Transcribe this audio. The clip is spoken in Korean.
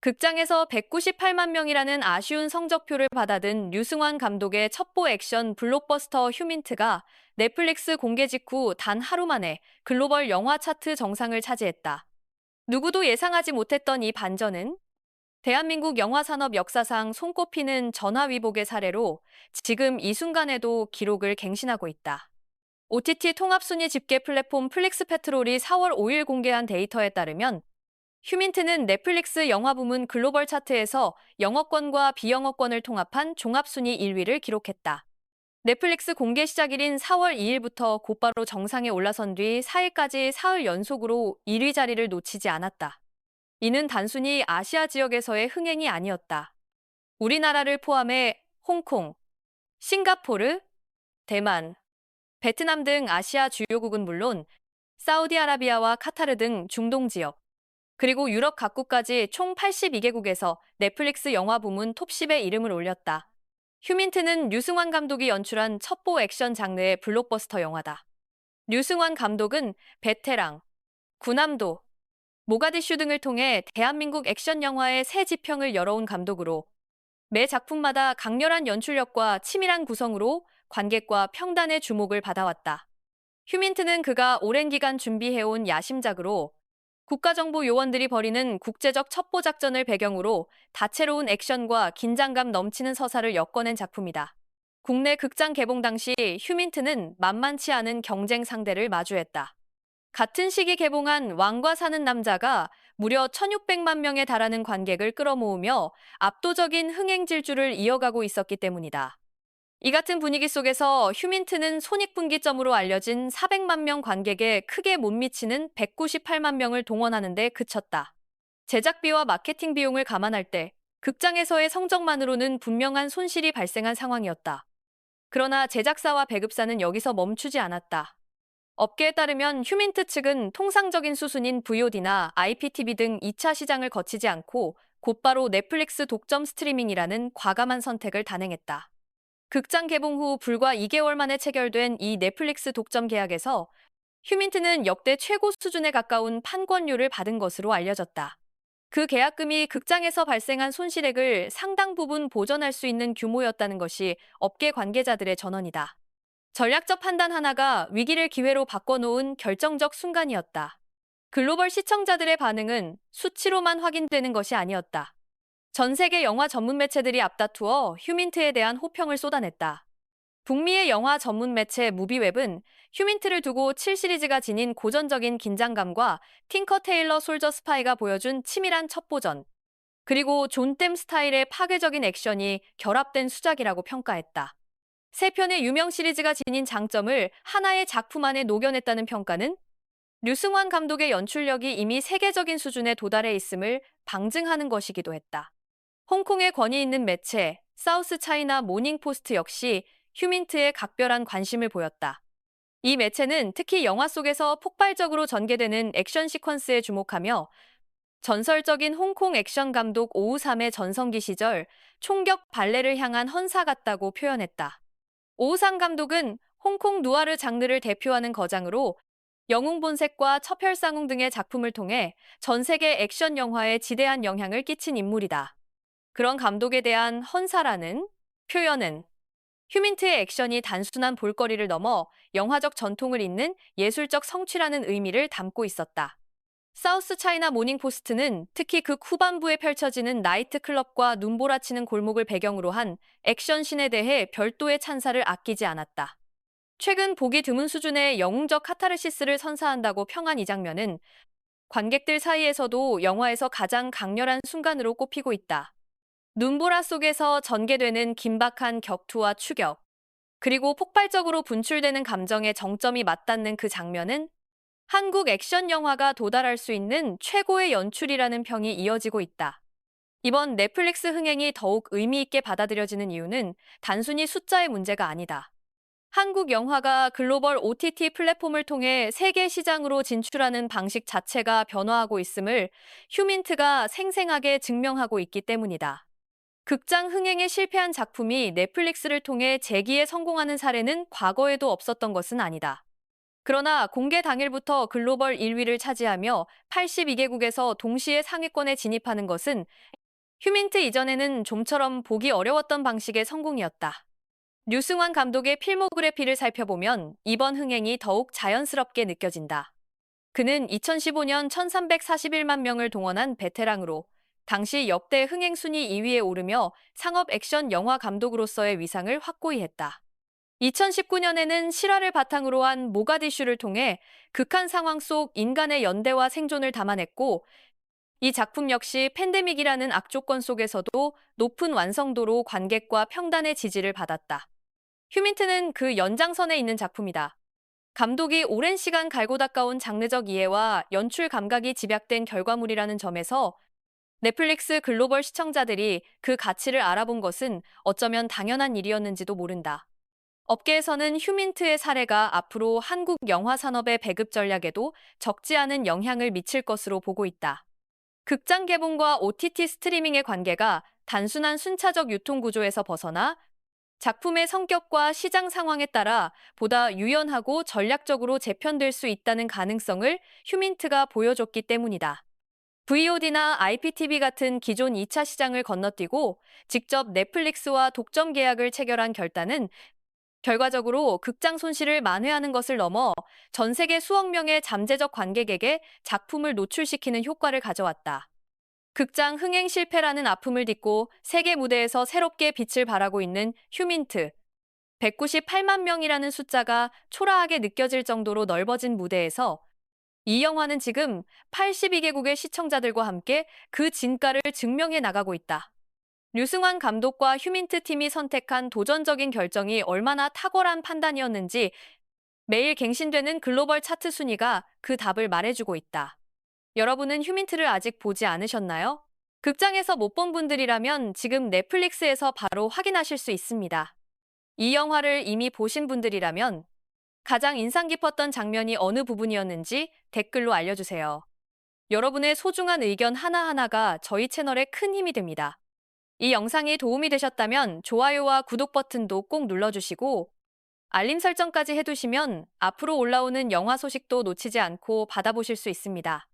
극장에서 198만 명이라는 아쉬운 성적표를 받아든 류승환 감독의 첩보 액션 블록버스터 휴민트가 넷플릭스 공개 직후 단 하루 만에 글로벌 영화 차트 정상을 차지했다. 누구도 예상하지 못했던 이 반전은 대한민국 영화 산업 역사상 손꼽히는 전화위복의 사례로 지금 이 순간에도 기록을 갱신하고 있다. OTT 통합순위 집계 플랫폼 플릭스페트롤이 4월 5일 공개한 데이터에 따르면 휴민트는 넷플릭스 영화 부문 글로벌 차트에서 영어권과 비영어권을 통합한 종합순위 1위를 기록했다. 넷플릭스 공개 시작일인 4월 2일부터 곧바로 정상에 올라선 뒤 4일까지 사흘 연속으로 1위 자리를 놓치지 않았다. 이는 단순히 아시아 지역에서의 흥행이 아니었다. 우리나라를 포함해 홍콩, 싱가포르, 대만, 베트남 등 아시아 주요국은 물론 사우디아라비아와 카타르 등 중동 지역, 그리고 유럽 각국까지 총 82개국에서 넷플릭스 영화 부문 톱10에 이름을 올렸다. 휴민트는 류승환 감독이 연출한 첩보 액션 장르의 블록버스터 영화다. 류승환 감독은 베테랑, 군함도, 모가디슈 등을 통해 대한민국 액션 영화의 새 지평을 열어온 감독으로 매 작품마다 강렬한 연출력과 치밀한 구성으로 관객과 평단의 주목을 받아왔다. 휴민트는 그가 오랜 기간 준비해온 야심작으로 국가정보 요원들이 벌이는 국제적 첩보 작전을 배경으로 다채로운 액션과 긴장감 넘치는 서사를 엮어낸 작품이다. 국내 극장 개봉 당시 휴민트는 만만치 않은 경쟁 상대를 마주했다. 같은 시기 개봉한 왕과 사는 남자가 무려 1,600만 명에 달하는 관객을 끌어모으며 압도적인 흥행 질주를 이어가고 있었기 때문이다. 이 같은 분위기 속에서 휴민트는 손익분기점으로 알려진 400만 명 관객에 크게 못 미치는 198만 명을 동원하는 데 그쳤다. 제작비와 마케팅 비용을 감안할 때 극장에서의 성적만으로는 분명한 손실이 발생한 상황이었다. 그러나 제작사와 배급사는 여기서 멈추지 않았다. 업계에 따르면 휴민트 측은 통상적인 수순인 VOD나 IPTV 등 2차 시장을 거치지 않고 곧바로 넷플릭스 독점 스트리밍이라는 과감한 선택을 단행했다. 극장 개봉 후 불과 2개월 만에 체결된 이 넷플릭스 독점 계약에서 휴민트는 역대 최고 수준에 가까운 판권료를 받은 것으로 알려졌다. 그 계약금이 극장에서 발생한 손실액을 상당 부분 보전할 수 있는 규모였다는 것이 업계 관계자들의 전언이다. 전략적 판단 하나가 위기를 기회로 바꿔놓은 결정적 순간이었다. 글로벌 시청자들의 반응은 수치로만 확인되는 것이 아니었다. 전 세계 영화 전문 매체들이 앞다투어 휴민트에 대한 호평을 쏟아냈다. 북미의 영화 전문 매체 무비웹은 휴민트를 두고 7시리즈가 지닌 고전적인 긴장감과 틴커 테일러 솔저 스파이가 보여준 치밀한 첩보전, 그리고 존댐 스타일의 파괴적인 액션이 결합된 수작이라고 평가했다. 세 편의 유명 시리즈가 지닌 장점을 하나의 작품 안에 녹여냈다는 평가는 류승환 감독의 연출력이 이미 세계적인 수준에 도달해 있음을 방증하는 것이기도 했다. 홍콩의 권위 있는 매체 사우스 차이나 모닝포스트 역시 휴민트에 각별한 관심을 보였다. 이 매체는 특히 영화 속에서 폭발적으로 전개되는 액션 시퀀스에 주목하며 전설적인 홍콩 액션 감독 오우삼의 전성기 시절 총격 발레를 향한 헌사 같다고 표현했다. 오우삼 감독은 홍콩 누아르 장르를 대표하는 거장으로 영웅본색과 첩혈상웅 등의 작품을 통해 전 세계 액션 영화에 지대한 영향을 끼친 인물이다. 그런 감독에 대한 헌사라는 표현은 휴민트의 액션이 단순한 볼거리를 넘어 영화적 전통을 잇는 예술적 성취라는 의미를 담고 있었다. 사우스 차이나 모닝포스트는 특히 극 후반부에 펼쳐지는 나이트클럽과 눈보라치는 골목을 배경으로 한 액션씬에 대해 별도의 찬사를 아끼지 않았다. 최근 보기 드문 수준의 영웅적 카타르시스를 선사한다고 평한 이 장면은 관객들 사이에서도 영화에서 가장 강렬한 순간으로 꼽히고 있다. 눈보라 속에서 전개되는 긴박한 격투와 추격, 그리고 폭발적으로 분출되는 감정의 정점이 맞닿는 그 장면은 한국 액션 영화가 도달할 수 있는 최고의 연출이라는 평이 이어지고 있다. 이번 넷플릭스 흥행이 더욱 의미 있게 받아들여지는 이유는 단순히 숫자의 문제가 아니다. 한국 영화가 글로벌 OTT 플랫폼을 통해 세계 시장으로 진출하는 방식 자체가 변화하고 있음을 휴민트가 생생하게 증명하고 있기 때문이다. 극장 흥행에 실패한 작품이 넷플릭스를 통해 재기에 성공하는 사례는 과거에도 없었던 것은 아니다. 그러나 공개 당일부터 글로벌 1위를 차지하며 82개국에서 동시에 상위권에 진입하는 것은 휴민트 이전에는 좀처럼 보기 어려웠던 방식의 성공이었다. 류승환 감독의 필모그래피를 살펴보면 이번 흥행이 더욱 자연스럽게 느껴진다. 그는 2015년 1341만 명을 동원한 베테랑으로 당시 역대 흥행 순위 2위에 오르며 상업 액션 영화 감독으로서의 위상을 확고히 했다. 2019년에는 실화를 바탕으로 한 모가디슈를 통해 극한 상황 속 인간의 연대와 생존을 담아냈고, 이 작품 역시 팬데믹이라는 악조건 속에서도 높은 완성도로 관객과 평단의 지지를 받았다. 휴민트는 그 연장선에 있는 작품이다. 감독이 오랜 시간 갈고 닦아온 장르적 이해와 연출 감각이 집약된 결과물이라는 점에서 넷플릭스 글로벌 시청자들이 그 가치를 알아본 것은 어쩌면 당연한 일이었는지도 모른다. 업계에서는 휴민트의 사례가 앞으로 한국 영화 산업의 배급 전략에도 적지 않은 영향을 미칠 것으로 보고 있다. 극장 개봉과 OTT 스트리밍의 관계가 단순한 순차적 유통 구조에서 벗어나 작품의 성격과 시장 상황에 따라 보다 유연하고 전략적으로 재편될 수 있다는 가능성을 휴민트가 보여줬기 때문이다. VOD나 IPTV 같은 기존 2차 시장을 건너뛰고 직접 넷플릭스와 독점 계약을 체결한 결단은 결과적으로 극장 손실을 만회하는 것을 넘어 전 세계 수억 명의 잠재적 관객에게 작품을 노출시키는 효과를 가져왔다. 극장 흥행 실패라는 아픔을 딛고 세계 무대에서 새롭게 빛을 발하고 있는 휴민트. 198만 명이라는 숫자가 초라하게 느껴질 정도로 넓어진 무대에서 이 영화는 지금 82개국의 시청자들과 함께 그 진가를 증명해 나가고 있다. 류승환 감독과 휴민트 팀이 선택한 도전적인 결정이 얼마나 탁월한 판단이었는지 매일 갱신되는 글로벌 차트 순위가 그 답을 말해주고 있다. 여러분은 휴민트를 아직 보지 않으셨나요? 극장에서 못 본 분들이라면 지금 넷플릭스에서 바로 확인하실 수 있습니다. 이 영화를 이미 보신 분들이라면 가장 인상 깊었던 장면이 어느 부분이었는지 댓글로 알려주세요. 여러분의 소중한 의견 하나하나가 저희 채널에 큰 힘이 됩니다. 이 영상이 도움이 되셨다면 좋아요와 구독 버튼도 꼭 눌러주시고 알림 설정까지 해두시면 앞으로 올라오는 영화 소식도 놓치지 않고 받아보실 수 있습니다.